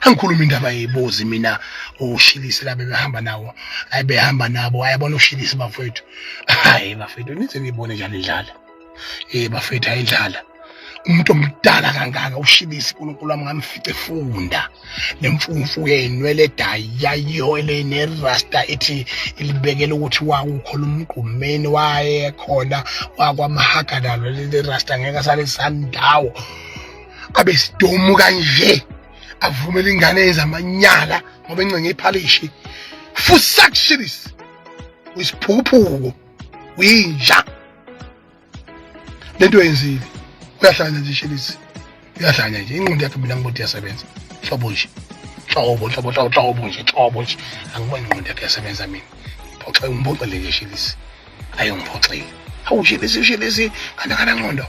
Angikhuluma indaba yeyibozi mina uShilisi la bebehamba nawo ayebehamba nabo ayabona uShilisi bafethu hayi bafethu nithi nibone njalo indlala bafethu ayindlala umuntu omdala kangaka uShilisi uNkulunkulu wami ngamfica efunda lemfumfu yenwele dayayo nerasta ethi ilibekela ukuthi wakukhola umgqumeni waye khona wakwamahaka nalo le rasta ngeke asale sandawo abesidomu kanje avumela ingane ezamanyala ngoba engcenge iphalishi futhi Shilisi wisiphuphuko uyinja lento yenzile uyahlanya nje Shilisi uyahlanya nje ingqondo yakhe mina ngibona iyasebenza hlobo nje hlobo nje angiboni ingqondo yakhe iyasebenza mina ngiphoxe nje Shilisi ayongiphoxile hawu Shilisi kana ngqondo